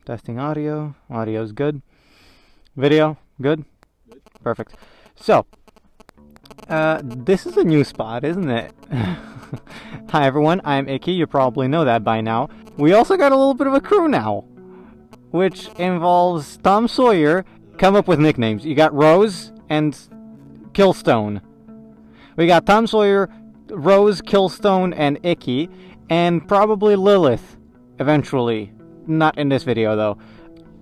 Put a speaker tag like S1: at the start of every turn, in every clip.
S1: Testing audio. Audio's good. Video, good? Perfect. So, this is a new spot, isn't it? Hi everyone, I'm Icky. You probably know that by now. We also got a little bit of a crew now, which involves Tom Sawyer. Come up with nicknames. You got Rose and Killstone. We got Tom Sawyer, Rose, Killstone, and Icky, and probably Lilith, eventually. Not in this video, though.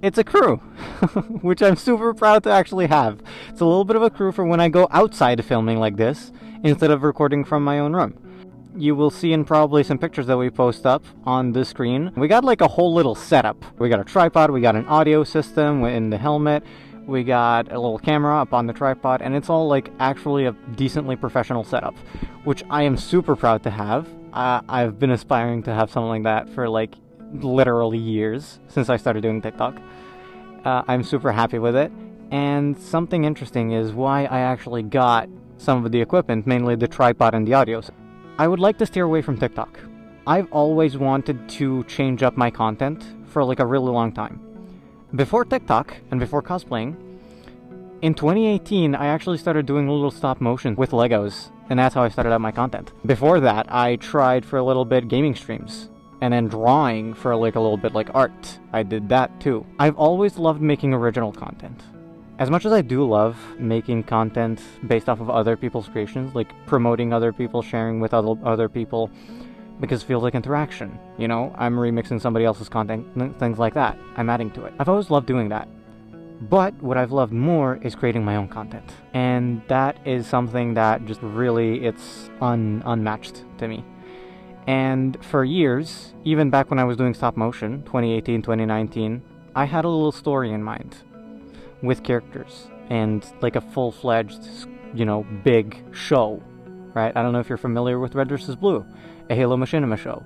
S1: It's a crew, which I'm super proud to actually have. It's a little bit of a crew for when I go outside filming like this, instead of recording from my own room. You will see in probably some pictures that we post up on the screen. We got like a whole little setup. We got a tripod, we got an audio system in the helmet, we got a little camera up on the tripod, and it's all like actually a decently professional setup, which I am super proud to have. I've been aspiring to have something like that for like literally years since I started doing TikTok. I'm super happy with it, and something interesting is why I actually got some of the equipment, mainly the tripod and the audio. I would like to steer away from TikTok. I've always wanted to change up my content for like a really long time. Before TikTok and before cosplaying, in 2018 I actually started doing a little stop motion with Legos, and that's how I started out my content. Before that, I tried for a little bit gaming streams, and then drawing for like a little bit like art. I did that too. I've always loved making original content. As much as I do love making content based off of other people's creations, like promoting other people, sharing with other people, because it feels like interaction, you know? I'm remixing somebody else's content, things like that. I'm adding to it. I've always loved doing that. But what I've loved more is creating my own content. And that is something that just really, it's unmatched to me. And for years, even back when I was doing stop motion, 2018, 2019, I had a little story in mind with characters and like a full-fledged, you know, big show, right? I don't know if you're familiar with Red vs. Blue, a Halo Machinima show.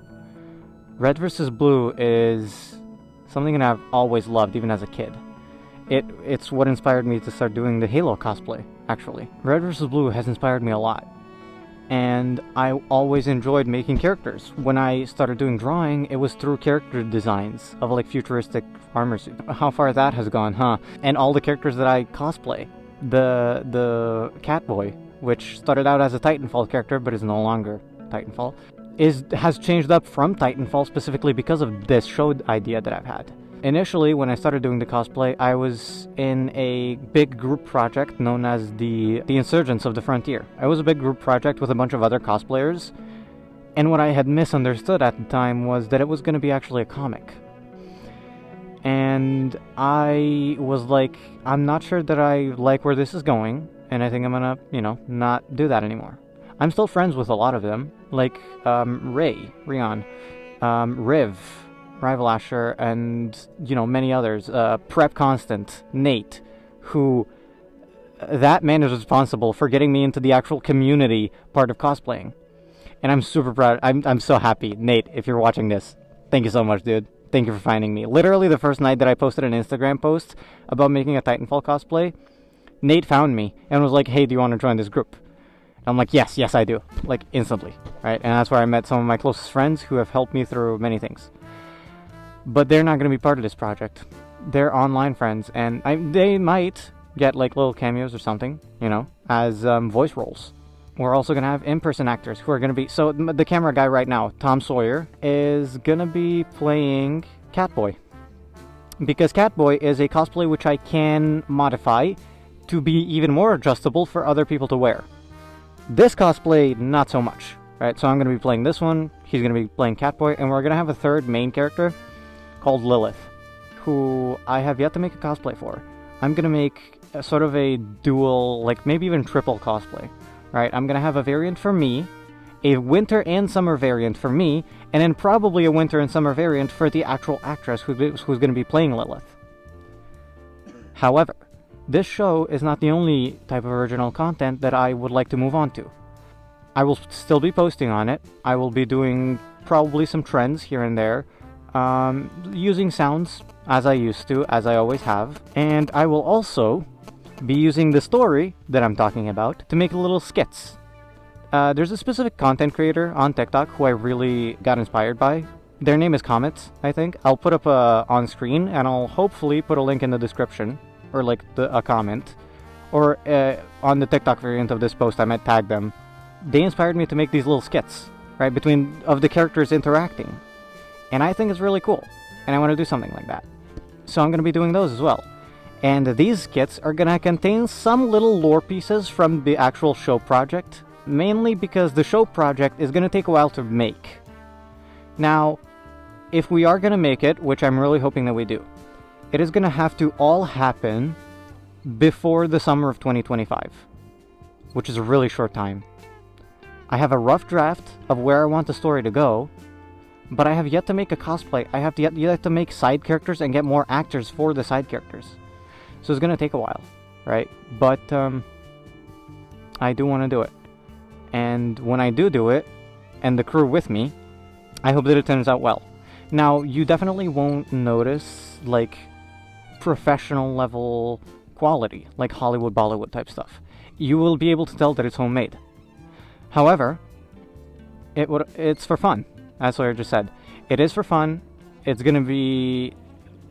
S1: Red vs. Blue is something that I've always loved, even as a kid. It's what inspired me to start doing the Halo cosplay, actually. Red vs. Blue has inspired me a lot. And I always enjoyed making characters. When I started doing drawing, it was through character designs of like futuristic armor suits. How far that has gone, huh? And all the characters that I cosplay. The Catboy, which started out as a Titanfall character but is no longer Titanfall, has changed up from Titanfall specifically because of this show idea that I've had. Initially, when I started doing the cosplay, I was in a big group project known as the Insurgents of the Frontier. It was a big group project with a bunch of other cosplayers, and what I had misunderstood at the time was that it was going to be actually a comic. And I was like, I'm not sure that I like where this is going, and I think I'm gonna, you know, not do that anymore. I'm still friends with a lot of them, like Rion, Riv, Rival Asher, and, you know, many others. Prep Constant, Nate, who, that man is responsible for getting me into the actual community part of cosplaying. And I'm super proud. I'm so happy. Nate, if you're watching this, thank you so much, dude. Thank you for finding me. Literally the first night that I posted an Instagram post about making a Titanfall cosplay, Nate found me and was like, hey, do you want to join this group? And I'm like, yes, I do. Like, instantly, right? And that's where I met some of my closest friends who have helped me through many things. But they're not going to be part of this project. They're online friends, and they might get like little cameos or something, you know, as voice roles. We're also going to have in-person actors who are going to be... So the camera guy right now, Tom Sawyer, is going to be playing Catboy. Because Catboy is a cosplay which I can modify to be even more adjustable for other people to wear. This cosplay, not so much, right? So I'm going to be playing this one, he's going to be playing Catboy, and we're going to have a third main character called Lilith, who I have yet to make a cosplay for. I'm going to make a sort of a dual, like maybe even triple cosplay, right? I'm going to have a variant for me, a winter and summer variant for me, and then probably a winter and summer variant for the actual actress who's going to be playing Lilith. However, this show is not the only type of original content that I would like to move on to. I will still be posting on it. I will be doing probably some trends here and there, using sounds as I used to, as I always have, and I will also be using the story that I'm talking about to make little skits. There's a specific content creator on TikTok who I really got inspired by Their name is Comets, I think. I'll put up on screen, and I'll hopefully put a link in the description, or like a comment, or on the TikTok variant of this post. I might tag them. They inspired me to make these little skits, right, of the characters interacting, and I think it's really cool, and I want to do something like that. So I'm going to be doing those as well. And these skits are going to contain some little lore pieces from the actual show project, mainly because the show project is going to take a while to make. Now, if we are going to make it, which I'm really hoping that we do, it is going to have to all happen before the summer of 2025, which is a really short time. I have a rough draft of where I want the story to go, but I have yet to make a cosplay. I have yet to make side characters and get more actors for the side characters. So it's going to take a while, right? But I do want to do it. And when I do it, and the crew with me, I hope that it turns out well. Now, you definitely won't notice, like, professional level quality, like Hollywood, Bollywood type stuff. You will be able to tell that it's homemade. However, it's for fun. That's what I just said. It is for fun. It's going to be,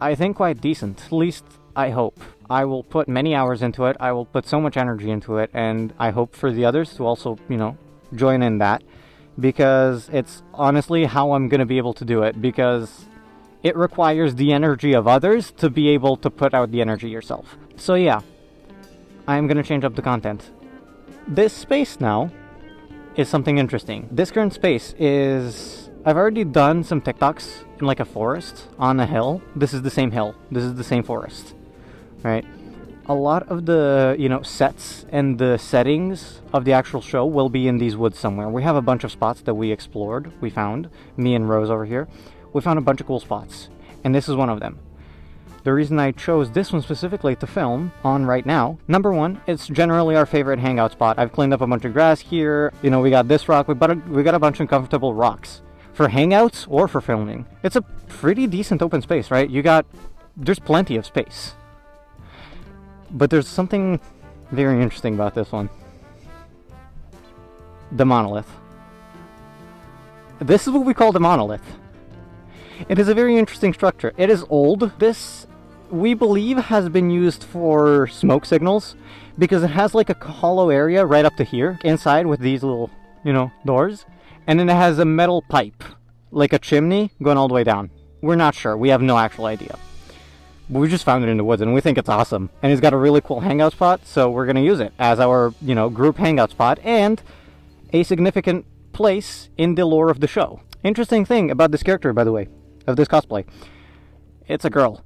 S1: I think, quite decent. At least, I hope. I will put many hours into it. I will put so much energy into it, and I hope for the others to also, join in that, because it's honestly how I'm going to be able to do it, because it requires the energy of others to be able to put out the energy yourself. So yeah, I'm going to change up the content. This space now is something interesting. This current space is... I've already done some TikToks in like a forest on a hill. This is the same hill. This is the same forest. Right? A lot of the, sets and the settings of the actual show will be in these woods somewhere. We have a bunch of spots that we explored, we found. Me and Rose over here. We found a bunch of cool spots. And this is one of them. The reason I chose this one specifically to film on right now, number one, it's generally our favorite hangout spot. I've cleaned up a bunch of grass here. We got this rock. We got a bunch of comfortable rocks. For hangouts or for filming. It's a pretty decent open space, right? There's plenty of space. But there's something very interesting about this one. The monolith. This is what we call the monolith. It is a very interesting structure. It is old. This, we believe, has been used for smoke signals, because it has like a hollow area right up to here, inside with these little, doors. And then it has a metal pipe, like a chimney, going all the way down. We're not sure. We have no actual idea. We just found it in the woods, and we think it's awesome. And it's got a really cool hangout spot, so we're going to use it as our, group hangout spot, and a significant place in the lore of the show. Interesting thing about this character, by the way, of this cosplay. It's a girl.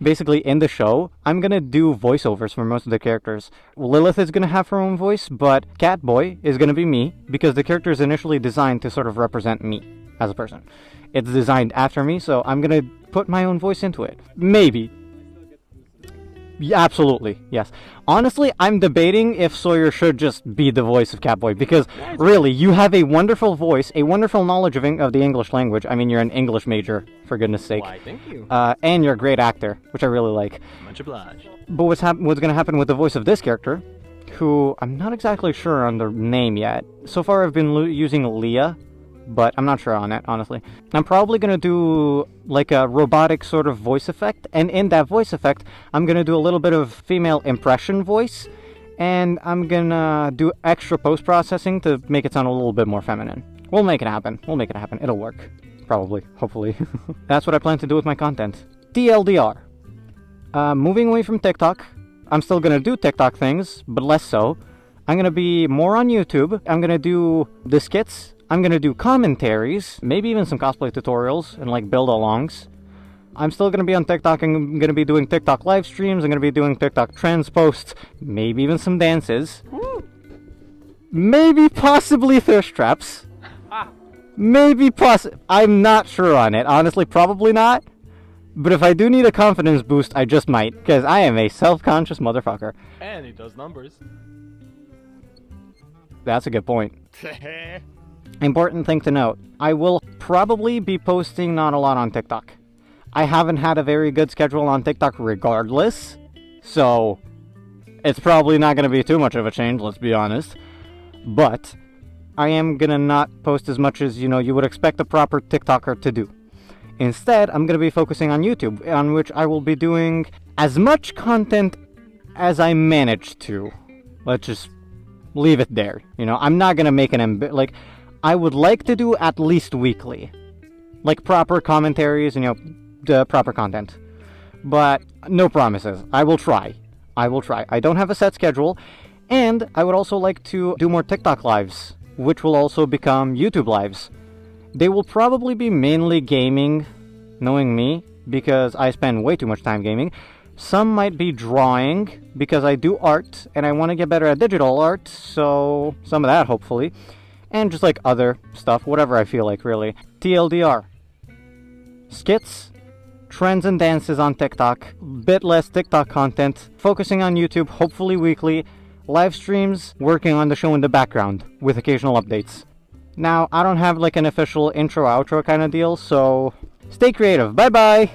S1: Basically, in the show, I'm going to do voiceovers for most of the characters. Lilith is going to have her own voice, but Catboy is going to be me, because the character is initially designed to sort of represent me as a person. It's designed after me, so I'm going to put my own voice into it. Maybe. Yeah, absolutely, yes. Honestly, I'm debating if Sawyer should just be the voice of Catboy, because really, you have a wonderful voice, a wonderful knowledge of the English language. I mean, you're an English major, for goodness sake.
S2: Why, thank you.
S1: And you're a great actor, which I really like.
S2: Much obliged.
S1: But what's going to happen with the voice of this character, who I'm not exactly sure on the name yet. So far, I've been using Leah, but I'm not sure on it, honestly. I'm probably going to do like a robotic sort of voice effect, and in that voice effect, I'm going to do a little bit of female impression voice, and I'm going to do extra post-processing to make it sound a little bit more feminine. We'll make it happen. It'll work. Probably. Hopefully. That's what I plan to do with my content. TLDR. Moving away from TikTok, I'm still going to do TikTok things, but less so. I'm going to be more on YouTube. I'm going to do the skits. I'm going to do commentaries, maybe even some cosplay tutorials and like build-alongs. I'm still going to be on TikTok. I'm going to be doing TikTok live streams. I'm going to be doing TikTok trends posts, maybe even some dances. Maybe possibly thirst traps. I'm not sure on it. Honestly, probably not. But if I do need a confidence boost, I just might, because I am a self-conscious motherfucker.
S2: And he does numbers.
S1: That's a good point. Important thing to note, I will probably be posting not a lot on TikTok. I haven't had a very good schedule on TikTok regardless, so it's probably not going to be too much of a change, let's be honest. But I am gonna not post as much as, you would expect a proper TikToker to do. Instead, I'm gonna be focusing on YouTube, on which I will be doing as much content as I manage to. Let's just leave it there. I'm not gonna make I would like to do at least weekly. Like proper commentaries, the proper content. But no promises. I will try. I don't have a set schedule, and I would also like to do more TikTok lives, which will also become YouTube lives. They will probably be mainly gaming, knowing me, because I spend way too much time gaming. Some might be drawing, because I do art, and I want to get better at digital art, so some of that, hopefully. And just like other stuff, whatever I feel like, really. TLDR. Skits, trends and dances on TikTok, bit less TikTok content, focusing on YouTube, hopefully weekly, live streams, working on the show in the background, with occasional updates. Now, I don't have like an official intro-outro kind of deal, so stay creative. Bye-bye!